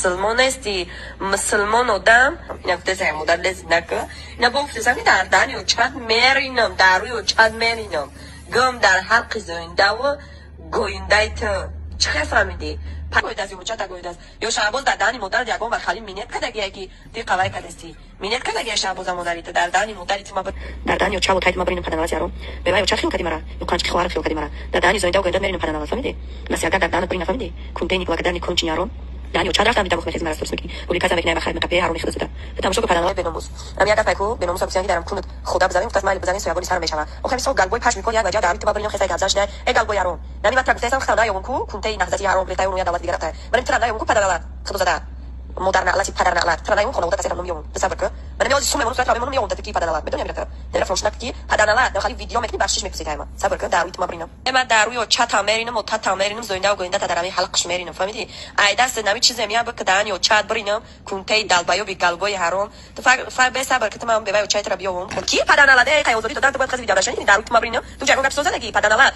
مسلمان هستی مسلمان آدم اینا گفته زن مادر لذت نکه اینا با گفته زمین در دانی و چند مرینم داروی و چند مرینم گم در حلق زنده و گوینده تو چه فهمیدی پاید از یوچا تا گوید از یا شعبان در دانی مادر دیگه خالی مینت کدی یکی دی قوای کدستی مینت کدی شعبان مادریت در دانی مادریت ما در دانی و چا و تایت ما بریم پدنواز یارو به وای و چا خیل کدی مرا یا کانچ خوار خیل کدی مرا در دانی زنده و گوینده میریم پدنواز فهمیدی مثلا در دانی بریم فهمیدی کنتینی و کدانی کنچ یارو دانی و چا رفتم دیدم خودم مرا استرس میکی ولی کذا میکنه بخیر میکپی هارون خدمت ده تماشا پدنواز بناموس اما یک پاکو بناموس اپسیانی دارم کند خدا بزنیم گفت مال بزنیم سویابونی سر میشم آخه میسو گلبوی پاش میکنه یک وجه داری تو بریم خسای گازش نه ای گلبوی یارو نمی وقت گفتم خدا یومکو کنتی نهزتی هارون بلیتای اون یادالات دیگه رفته بریم ترا یومکو پدنواز خدا زده مدرن علتی پدرن علت ترا یوم خدا تصير منهم تصبر که من میاد سوم منو سوالات منهم يوم تكي پدرن علت بدون میرته در فروش نکتی پدرن علت خالی ویدیو میکنی بخشش میپسی تایم صبر که دارویت ما برینم اما داروی و چت امرینم و تت امرینم زنده و گوینده تا درمی حلقش میرینم فهمیدی ای دست نمی چیزی میاد بک دانی و چت برینم کنتی دالبایو بی گلبوی هارون تو فر به صبر که تمام به وای و چت را بیام کی پدرن علت ای خیوزوری تو دانت باید خیلی ویدیو داشتنی دارویت ما برینم تو جنگو گپ سوزه نگی پدرن علت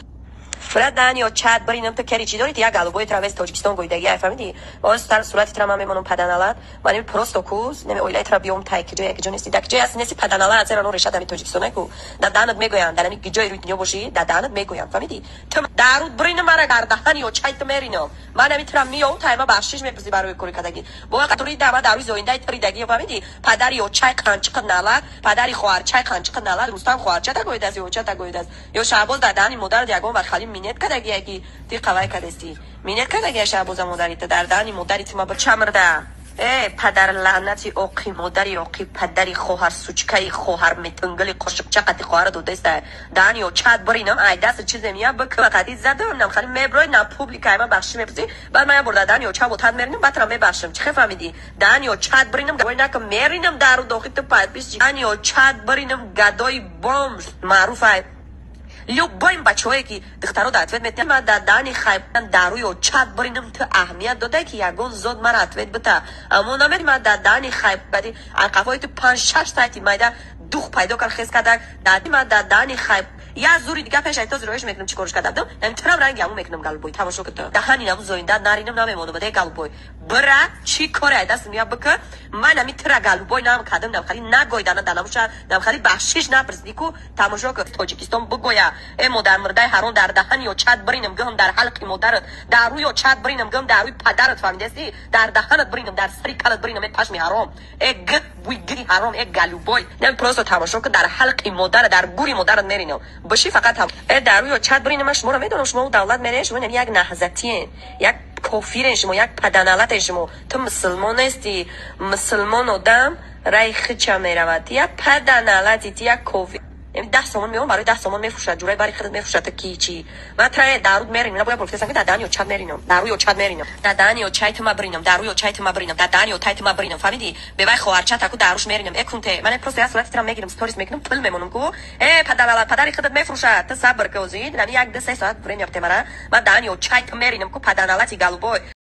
فرد دانیو چت برینم تو کری چی داری یا گالبوی تراوس تاجیکستان گویدگی فهمیدی باز تر صورت ترا من میمونم پدنالات من پروستوکوز نمی اویلای ترا بیوم تای که جای که جونستی دک جای اس نسی پدنالات زیرا نور رشاد می تاجیکستان کو دادانت میگویند در می جای روی باشی دادانت میگویند فهمیدی تو دارود برینم مرا گردهانیو چایت مرینم من نمیتونم میام تایما بخشش میپسی برای کوری کدگی با قطوری دعوا داروی زوینده پریدگی فهمیدی پدریو چای قانچق نالا پدری خوار چای قانچق نالا روستان خوار چتا گویداز یو چتا گویداز یو شعبول دادانی مدار دیگه بر خالی مینت کدگی دی قوای کدستی مینت کدگی شعبوز مداریت در دانی مداریت ما با چمرده ای پدر لعنتی اوقی مداری اوقی پدری خوهر سوچکای خوهر متنگلی قشق چقدی خوهر دو دست دانی و چت برینم ای دست چیز میاد بک وقتی زدم نم خالی میبروی نه پوبلیکای ما بخشی میپسی بعد من برد دانی و چا و تاد مرینم بعد را میبخشم چه فهمیدی دانی و چت برینم گوی نک مرینم دارو دوخی تو پاد بیش دانی و چت برینم گدای بوم معروفه любим бачое ки духтаро да ответ метем ма да дани хайбан даруй о чат бринам ту аҳамият дода ки ягон зод мара ответ бита аммо намед ма да дани хайбади арқафои ту 5-6 сайти майда дух пайдо кар хес кадаг дади ма да дани хайб я зури дига пеш айто зуроиш мекунам чикорш кадам намитунам ранги аму мекунам галбой тамошо кута дахани нам зоинда наринам намемону баде галбой бра чи коре айдаст мия бика ман намитра галбой нам кадам нам хали нагойдана данамуша нам хали бахшиш напрснику тамошо кута тоҷикистон бугоя ای مادر مرده هرون در دهن یا چت برینم گم در حلق مادرت در روی یا چت برینم گم در روی پدرت فهمیدی در دهنت برینم در سری کلت برینم ای پشمی حرام ای گد ویگری حرام ای گلوبای نم پروسو تماشا که در حلق مادر در گوری مادرت نرینم باشی فقط هم ای در روی یا چت برینم شما رو میدونم شما دولت میره شما یک نهضتین یک کافر شما یک پدنالت شما تو مسلمان هستی مسلمان آدم رای خچا میرود یا پدنالتی یا کافر 10 تومن میون برای 10 تومن میفروشد جورای برای خودت میفروشد تا کی چی من ترى دارود میرینم نباید پروفسور که دادانی و چت میرینم داروی و چت میرینم دادانی و چایت ما برینم داروی و چایت ما برینم دادانی و تایت ما برینم فهمیدی به وای خواهر چت اكو داروش میرینم اكونته من پروفسور صورت ترا میگیرم استوریز میکنم پول میمونم کو پدری خودت میفروشد تصبر که وزید نمی یک 2 3 ساعت بریم یابته مرا من دانی و چایت میرینم کو پدانالاتی گالبوی